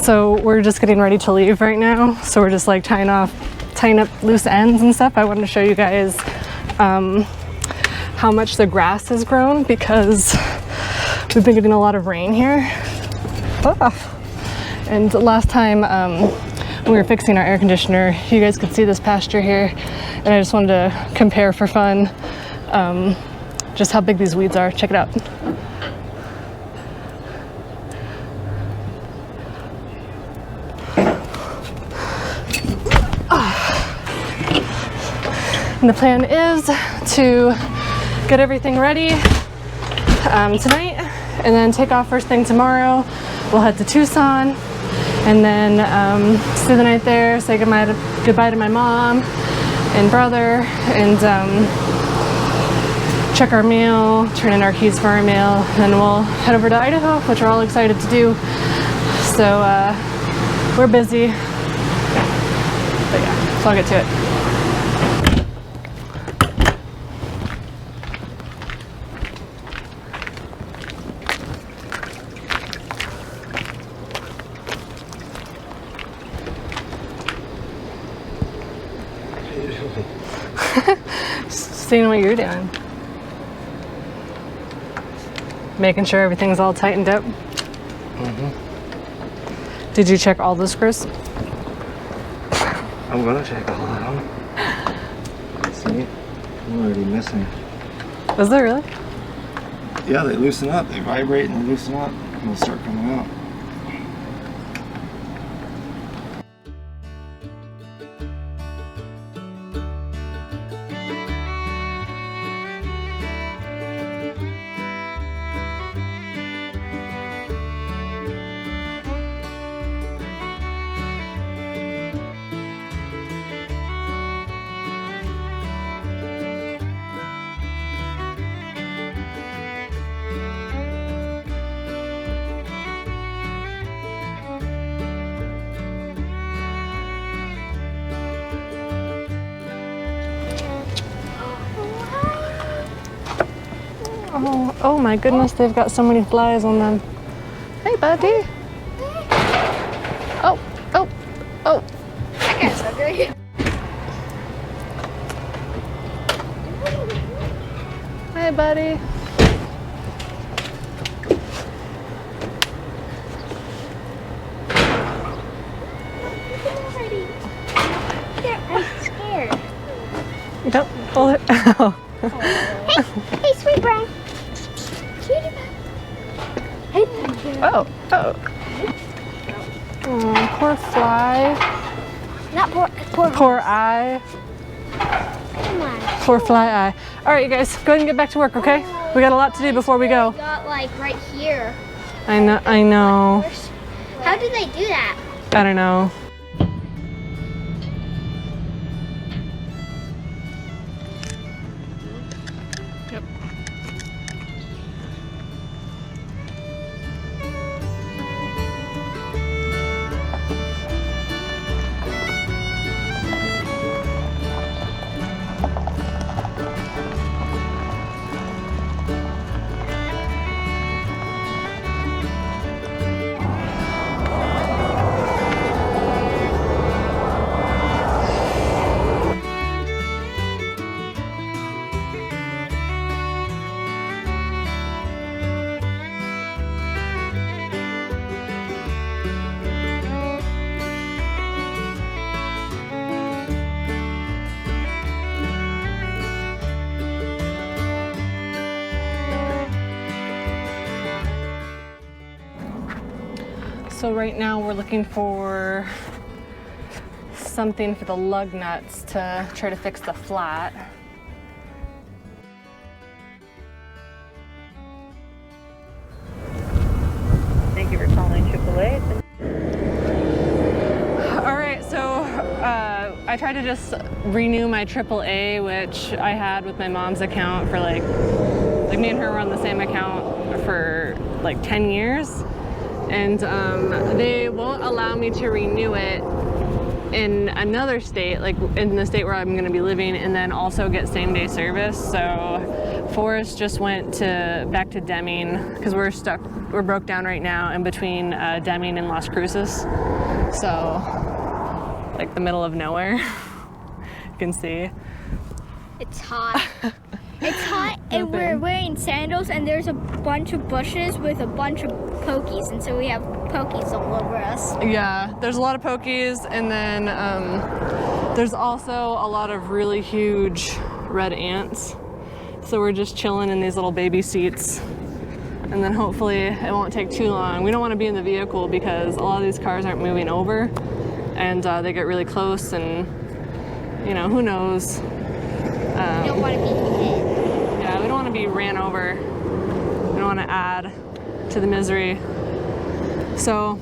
So we're just getting ready to leave right now. So we're just like tying up loose ends and stuff. I wanted to show you guys how much the grass has grown because we've been getting a lot of rain here. And last time when we were fixing our air conditioner, you guys could see this pasture here, and I just wanted to compare for fun just how big these weeds are. Check it out. And the plan is to get everything ready tonight and then take off first thing tomorrow. We'll head to Tucson and then stay the night there, say goodbye to my mom and brother, and check our mail, turn in our keys for our mail, and we'll head over to Idaho, which we're all excited to do. So we're busy, but yeah, so I'll get to it. Seeing what you're doing. Making sure everything's all tightened up. Did you check all the screws? I'm gonna check all of them. See? I'm already missing. Was there really? Yeah, they loosen up. They vibrate and they loosen up. And they'll start coming out. Oh my goodness, they've got so many flies on them. Hey, buddy. Oh. That guy's ugly. Hi, buddy. I'm scared. Don't pull it out. Hey, sweet Brian. Cutie pie. Hey, thank you. Oh. Poor fly. Not Poor eye. Come on. Poor fly eye. All right, you guys, go ahead and get back to work, okay? We got a lot to do before we go. Got like right here. I know. How do they do that? I don't know. Yep. So right now we're looking for something for the lug nuts to try to fix the flat. Thank you for calling AAA. All right, so I tried to just renew my AAA, which I had with my mom's account for like me and her were on the same account for like 10 years. And they won't allow me to renew it in another state, like in the state where I'm going to be living, and then also get same-day service. So Forrest just went back to Deming because we're broke down right now in between Deming and Las Cruces. So like the middle of nowhere. You can see. It's hot. It's hot, and we're wearing sandals, and there's a bunch of bushes with a bunch of pokies, and so we have pokies all over us. Yeah, there's a lot of pokies, and then there's also a lot of really huge red ants. So we're just chilling in these little baby seats, and then hopefully it won't take too long. We don't want to be in the vehicle because a lot of these cars aren't moving over, and they get really close, and you know, who knows. We don't want to be hit. Yeah, we don't want to be ran over. We don't want to add to the misery. So,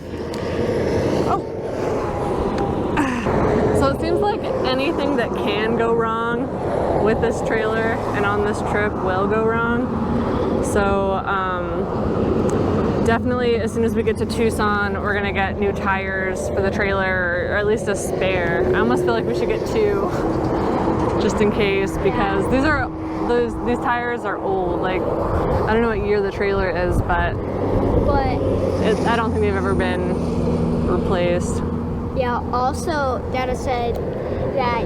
so it seems like anything that can go wrong with this trailer and on this trip will go wrong. So, definitely as soon as we get to Tucson, we're gonna get new tires for the trailer, or at least a spare. I almost feel like we should get two, just in case, because these tires are old. Like, I don't know what year the trailer is, but I don't think they've ever been replaced. Yeah, also, Dada said that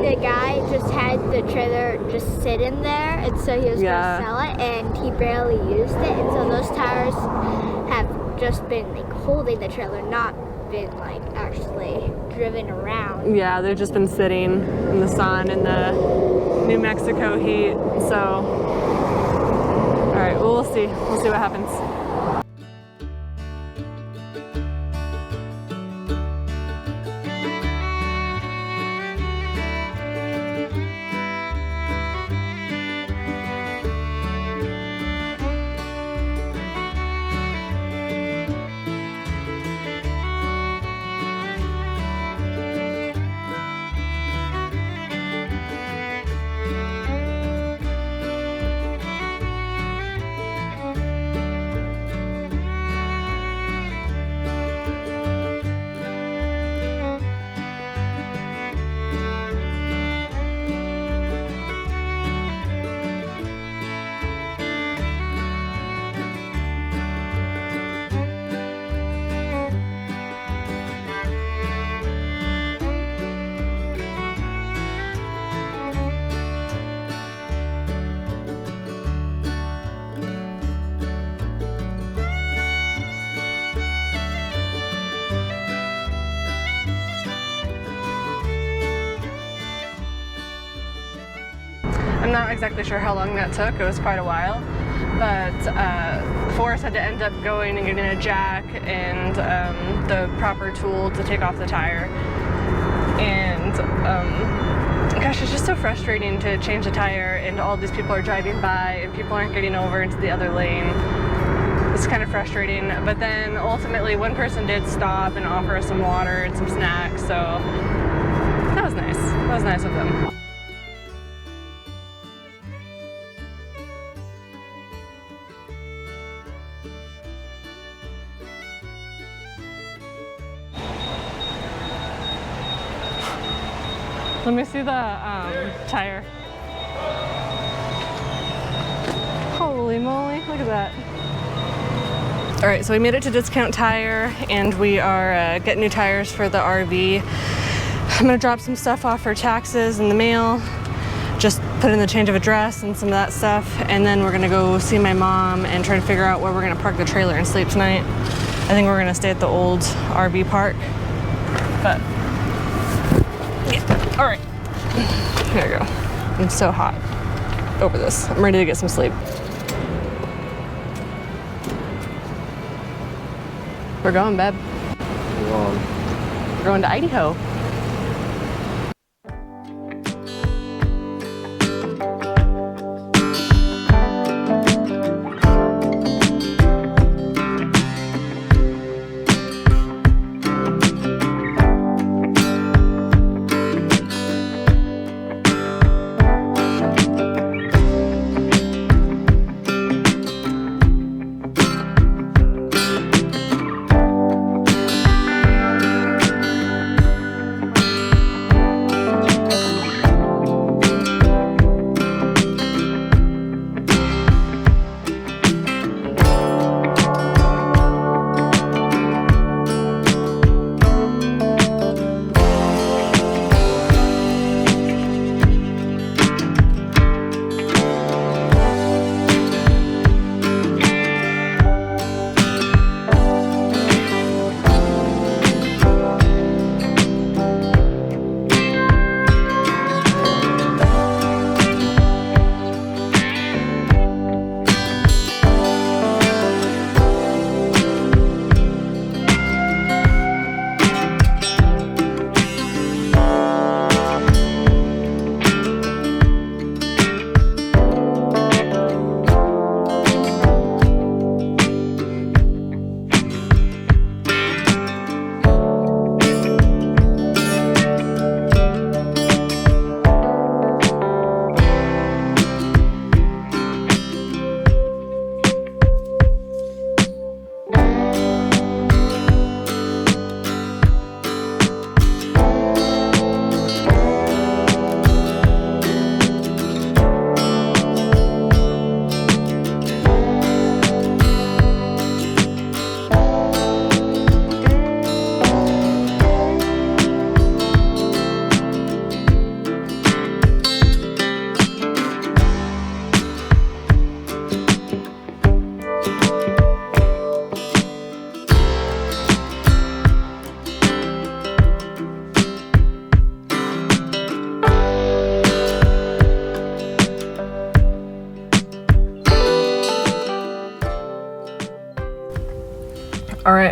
the guy just had the trailer just sitting there, and so he was going to sell it, and he barely used it, and so those tires have just been like holding the trailer, not been like actually driven around. Yeah, they've just been sitting in the sun in the New Mexico heat. So, all right, well, we'll see. We'll see what happens. I'm not exactly sure how long that took. It was quite a while, but Forrest had to end up going and getting a jack and the proper tool to take off the tire. And gosh, it's just so frustrating to change a tire and all these people are driving by and people aren't getting over into the other lane. It's kind of frustrating, but then ultimately one person did stop and offer us some water and some snacks, so that was nice. That was nice of them. Let me see the tire. Holy moly, look at that. All right, so we made it to Discount Tire and we are getting new tires for the RV. I'm gonna drop some stuff off for taxes in the mail, just put in the change of address and some of that stuff, and then we're gonna go see my mom and try to figure out where we're gonna park the trailer and sleep tonight. I think we're gonna stay at the old RV park, but all right, here we go. I'm so hot over this. I'm ready to get some sleep. We're going, babe. We're going to Idaho.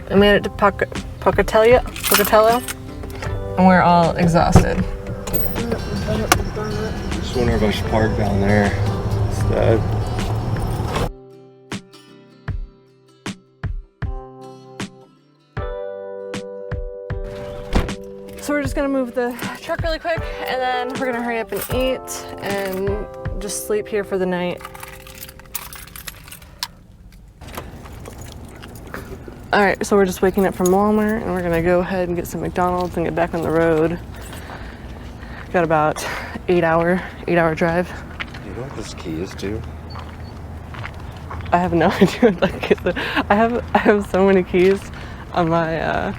I made it to Pocatello, and we're all exhausted. Just wonder if I should park down there instead. So we're just gonna move the truck really quick, and then we're gonna hurry up and eat and just sleep here for the night. All right, so we're just waking up from Walmart, and we're gonna go ahead and get some McDonald's and get back on the road. Got about 8-hour drive. You know what this key is to? I have no idea what that key is. I have so many keys on my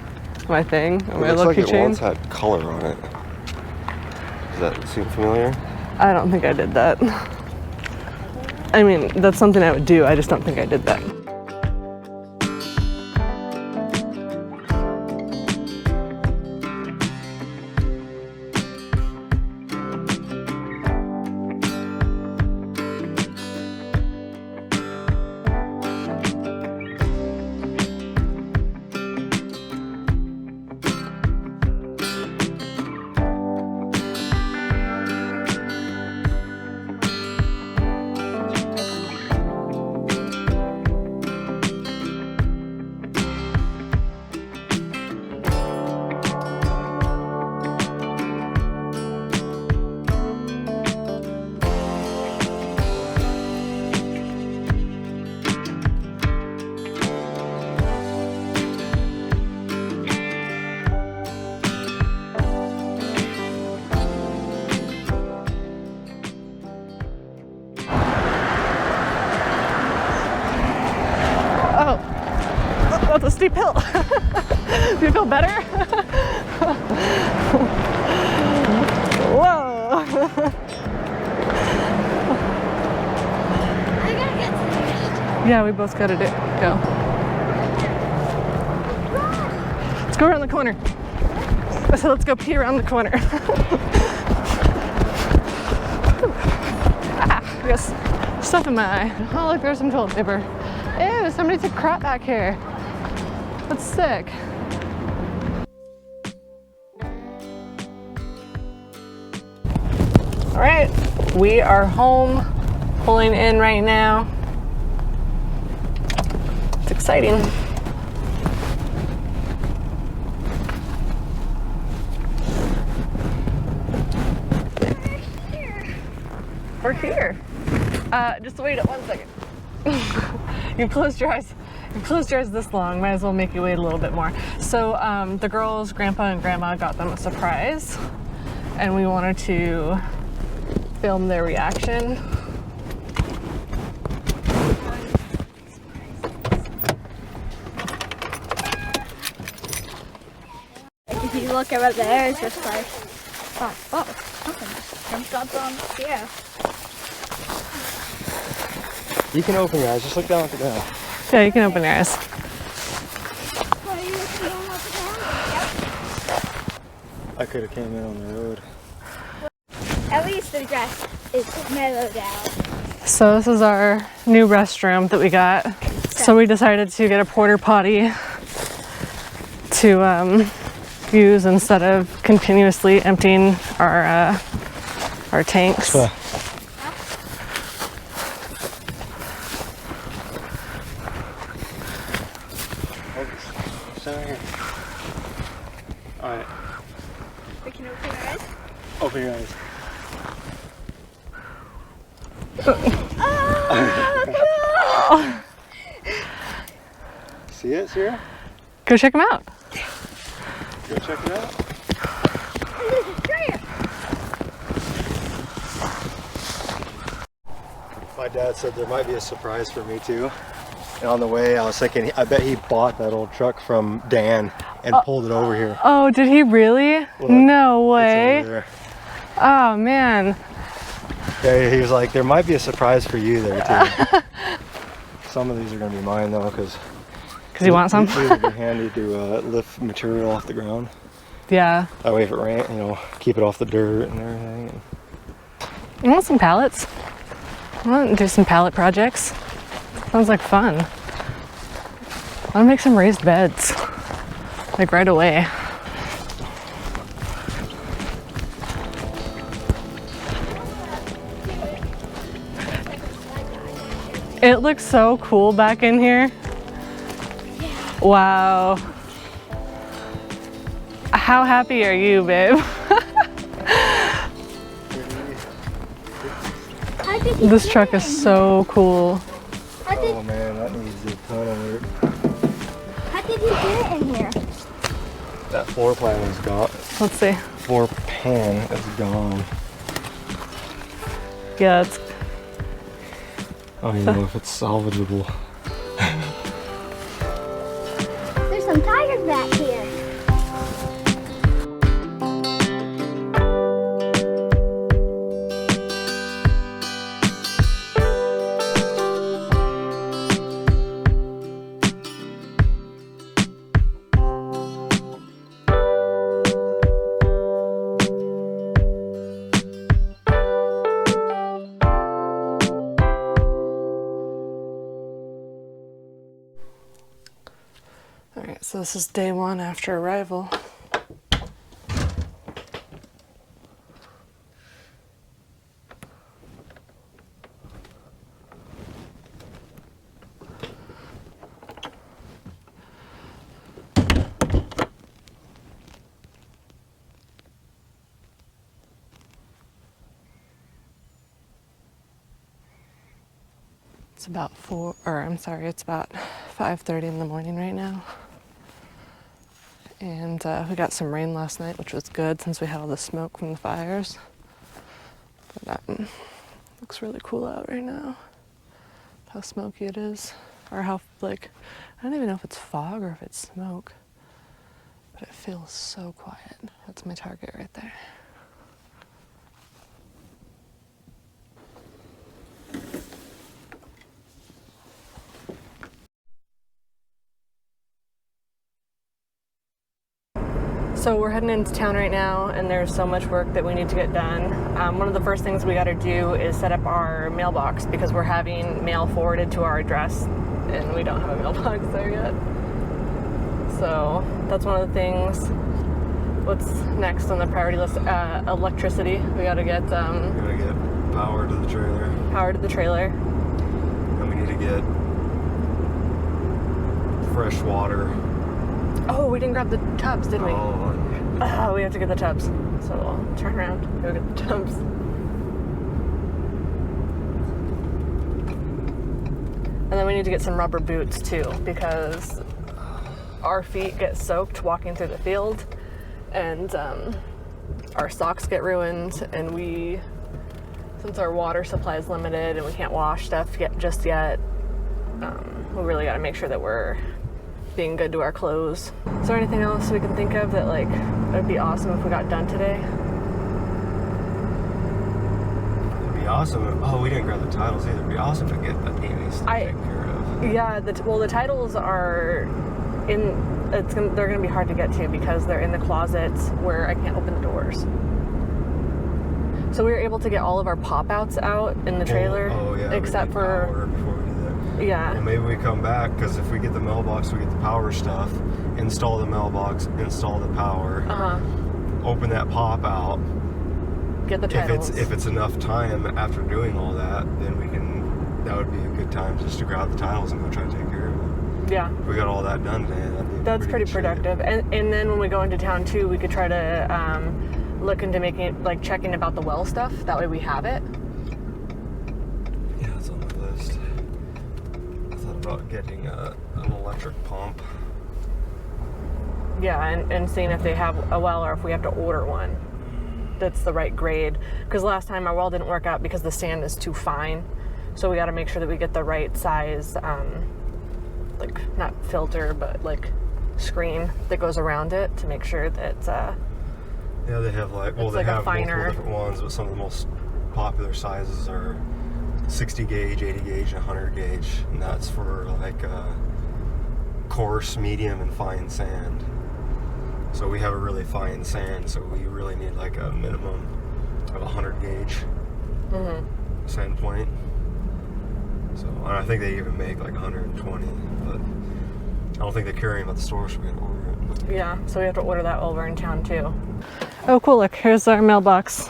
my thing, on my lucky chain. It once had color on it. Does that seem familiar? I don't think I did that. I mean, that's something I would do. I just don't think I did that. That's a steep hill. Do you feel better? Whoa. I gotta get to the beach. Yeah, we both gotta go. Let's go around the corner. So let's go pee around the corner. I got stuff in my eye. Oh, look, there's some toilet paper. Ew, somebody took crap back here. That's sick. All right, we are home, pulling in right now. It's exciting. We're here. Just wait 1 second. You've closed your eyes. You've closed your eyes this long. Might as well make you wait a little bit more. So the girls, Grandpa and Grandma, got them a surprise, and we wanted to film their reaction. If you look over there, it's just like, oh, something just jumped up on here. You can open your eyes. Just look down at the ground. Yeah, you can open your eyes. Are you looking down at the ground? Yep. I could have came in on the road. At least the grass is mellowed out. So this is our new restroom that we got. So we decided to get a porta potty to use instead of continuously emptying our tanks. So, all right. We can open our eyes. Open your eyes. Oh, See it, Sarah? Go check them out. Go check it out. There's a tree. My dad said there might be a surprise for me too. And on the way, I was thinking, I bet he bought that old truck from Dan and pulled it over here. Oh, did he really? Look, no it's way. over there. Oh man. Yeah, he was like, there might be a surprise for you there too. Some of these are going to be mine though, because you want some? These would be handy to lift material off the ground. Yeah. That way if it rains, you know, keep it off the dirt and everything. You want some pallets? I want to do some pallet projects. Sounds like fun. want to make some raised beds, like right away. It looks so cool back in here. Wow. How happy are you, babe? This truck is so cool. Oh man, that needs a ton of work. How did you get it in here? That floor plan is gone. Let's see. Floor pan is gone. Yeah, it's I don't even know if it's salvageable. There's some tires back here. all right. So this is day 1 after arrival. It's about it's about 5:30 in the morning right now. And we got some rain last night, which was good since we had all the smoke from the fires. But looks really cool out right now. How smoky it is, or how like, I don't even know if it's fog or if it's smoke, but it feels so quiet. That's my target right there. So we're heading into town right now, and there's so much work that we need to get done. One of the first things we got to do is set up our mailbox because we're having mail forwarded to our address, and we don't have a mailbox there yet. So that's one of the things. What's next on the priority list? Electricity. We got to get We gotta get power to the trailer. power to the trailer. And we need to get fresh water. Oh, we didn't grab the tubs, did we? Oh, We have to get the tubs. So we'll turn around, go get the tubs. And then we need to get some rubber boots too, because our feet get soaked walking through the field, and our socks get ruined, and since our water supply is limited and we can't wash stuff just yet, we really got to make sure that we're being good to our clothes. Is there anything else we can think of that like would be awesome if we got done today? it'd be awesome. Oh, we didn't grab the titles either. It'd be awesome to get the Amy's taken care of. Yeah, the titles are they're going to be hard to get to because they're in the closets where I can't open the doors. So we were able to get all of our pop-outs out in the trailer, except for power before we do that. yeah. Well, maybe we come back, because if we get the mailbox, we get the power stuff, install the mailbox, install the power, open that pop out. Get the titles. If it's enough time after doing all that, then that would be a good time just to grab the titles and go try to take care of it. Yeah. If we got all that done today, That's pretty productive. And then when we go into town too, we could try to look into making it, like checking about the well stuff. That way we have it. Yeah, it's on the list. I thought about getting an electric pump. Yeah, and seeing if they have a well or if we have to order one that's the right grade. Because last time our well didn't work out because the sand is too fine. So we got to make sure that we get the right size, like not filter, but like screen that goes around it to make sure that Yeah, they have they like have finer multiple different ones, but some of the most popular sizes are 60 gauge, 80 gauge, and 100 gauge, and that's for like coarse, medium, and fine sand. So we have a really fine sand, so we really need like a minimum of 100 gauge sand point. So and I think they even make like 120, but don't think they carry them at the store, so we have to order it. Yeah, so we have to order that while we're in town too. Oh cool, look, here's our mailbox.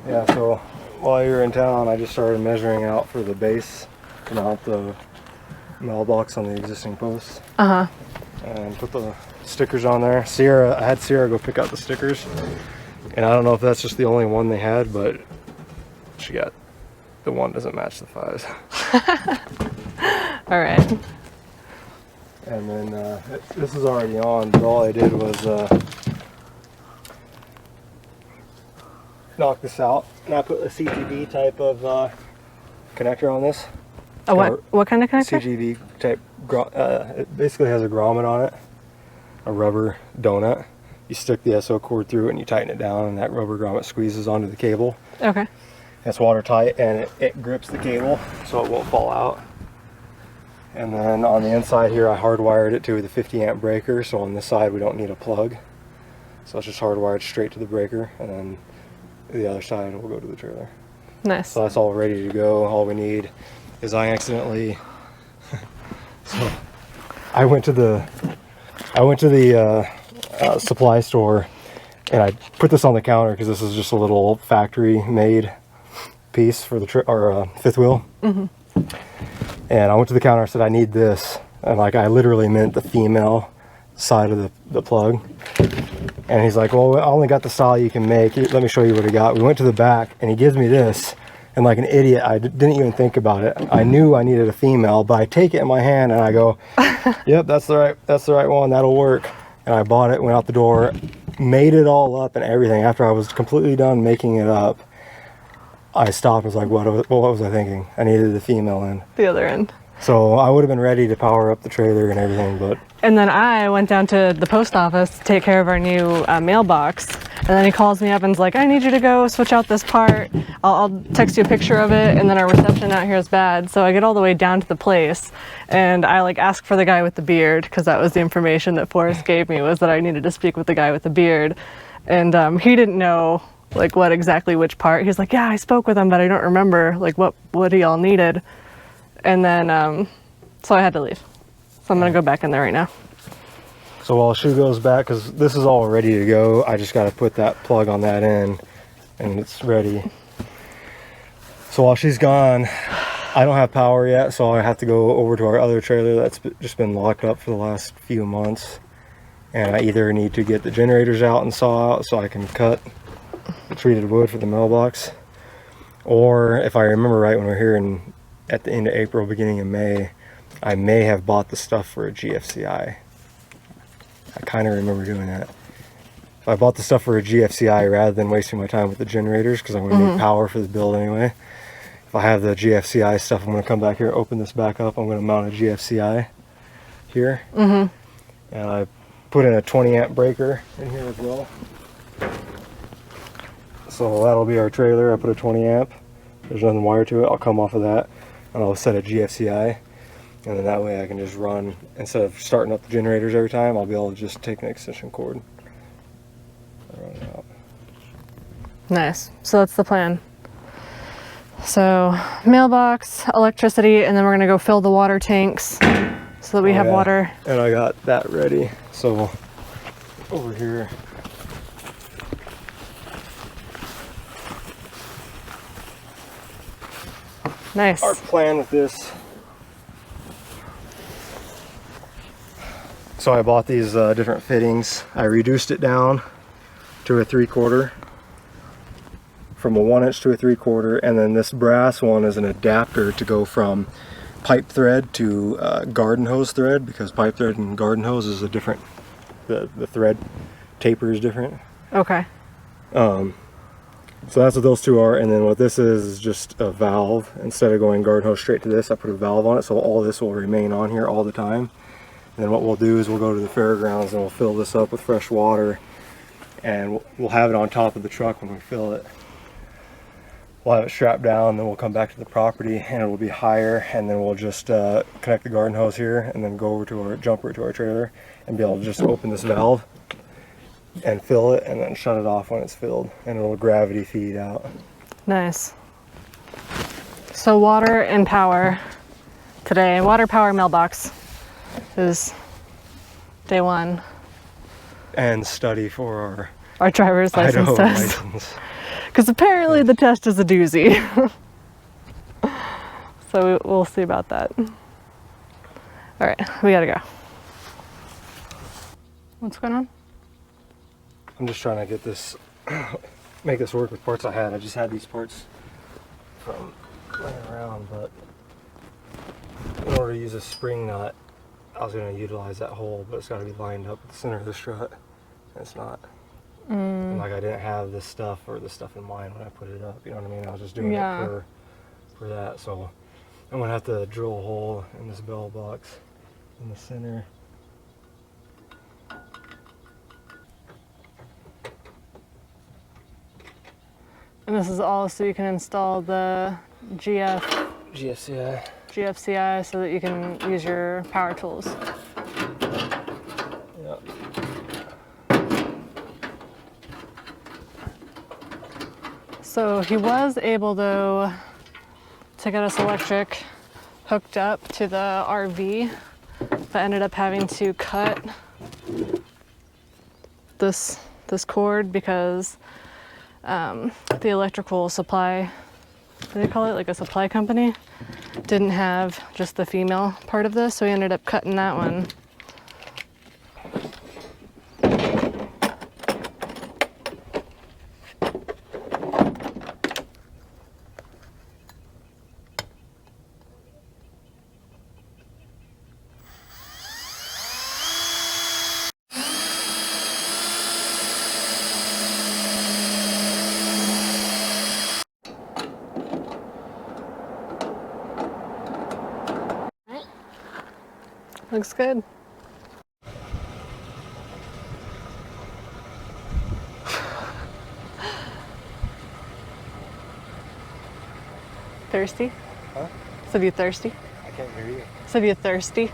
Yeah, so while you're in town, I just started measuring out for the base to mount the mailbox on the existing posts. Uh-huh. And put the stickers on there. I had Sierra go pick out the stickers. And I don't know if that's just the only one they had, but she got the one doesn't match the 5s. All right. And then this is already on, but all I did was knock this out. And I put a CGV type of connector on this. A what? What kind of connector? CGV type. It basically has a grommet on it, a rubber donut. You stick the SO cord through it and you tighten it down, and that rubber grommet squeezes onto the cable. Okay. It's watertight and it grips the cable so it won't fall out. And then on the inside here, I hardwired it to the 50 amp breaker, so on this side we don't need a plug. So it's just hardwired straight to the breaker, and then the other side will go to the trailer. Nice. So that's all ready to go. All we need is I accidentally so I went to the supply store, and I put this on the counter because this is just a little factory made piece for the fifth wheel. Mm-hmm. And I went to the counter and said, I need this. And like, I literally meant the female side of the plug. And he's like, well, I only got the style you can make. Let me show you what I got. We went to the back and he gives me this. And like an idiot, I didn't even think about it. I knew I needed a female, but I take it in my hand and I go, yep, that's the right one. That'll work. And I bought it, went out the door, made it all up and everything. After I was completely done making it up, I stopped and was like, what was I thinking? I needed the female end. The other end. So I would have been ready to power up the trailer and everything, but... And then I went down to the post office to take care of our new mailbox. And then he calls me up and is like, I need you to go switch out this part. I'll text you a picture of it. And then our reception out here is bad. So I get all the way down to the place and I like ask for the guy with the beard, because that was the information that Forrest gave me, was that I needed to speak with the guy with the beard. And he didn't know like which part. He's like, yeah, I spoke with him, but I don't remember like what he all needed. And then, so I had to leave. So I'm gonna go back in there right now. So while she goes back, because this is all ready to go, I just got to put that plug on that end and it's ready. So while she's gone, I don't have power yet, so I have to go over to our other trailer that's just been locked up for the last few months. And I either need to get the generators out and saw out so I can cut the treated wood for the mailbox, or if I remember right, when we were here at the end of April, beginning of May, I may have bought the stuff for a GFCI. I kind of remember doing that. If I bought the stuff for a GFCI rather than wasting my time with the generators, because I'm going to need power for the build anyway. If I have the GFCI stuff, I'm going to come back here, open this back up. I'm going to mount a GFCI here. And I put in a 20 amp breaker in here as well. So that'll be our trailer. I put a 20 amp. There's nothing wired to it. I'll come off of that and I'll set a GFCI. And then that way I can just run, instead of starting up the generators every time, I'll be able to just take an extension cord and run it out. Nice. So that's the plan. So mailbox, electricity, and then we're gonna go fill the water tanks so that we have water. And I got that ready. So over here. Nice. Our plan with this. So I bought these different fittings. I reduced it down to a 3/4, from a 1-inch to a 3/4, and then this brass one is an adapter to go from pipe thread to garden hose thread, because pipe thread and garden hose is a different, the thread taper is different. Okay. So that's what those two are, and then what this is just a valve. Instead of going garden hose straight to this, I put a valve on it, so all this will remain on here all the time. And then what we'll do is we'll go to the fairgrounds and we'll fill this up with fresh water, and we'll have it on top of the truck when we fill it. We'll have it strapped down, then we'll come back to the property and it will be higher, and then we'll just connect the garden hose here and then go over to our jumper to our trailer and be able to just open this valve and fill it and then shut it off when it's filled, and it'll gravity feed out. Nice. So water and power today. Water power mailbox is day one. And study for Our driver's license Idaho test. license. Because apparently the test is a doozy. So we'll see about that. All right, we gotta go. What's going on? I'm just trying to get this, make this work with parts I had. I just had these parts from laying around, but in order to use a spring nut, I was going to utilize that hole, but it's got to be lined up at the center of the strut. And it's not. And like I didn't have this stuff or this stuff in mind when I put it up. You know what I mean? I was just doing it for that. So I'm going to have to drill a hole in this bell box in the center. And this is all so you can install the GFCI. GFCI so that you can use your power tools. Yep. So he was able, though, to get us electric hooked up to the RV, but ended up having to cut this cord because the electrical supply, what do they call it, like a supply company, didn't have just the female part of this, so we ended up cutting that one. Looks good. Thirsty? Huh? Said you thirsty? I can't hear you. Said you thirsty?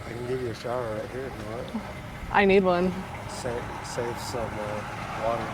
I can give you a shower right here if you want. I need one. Save some water.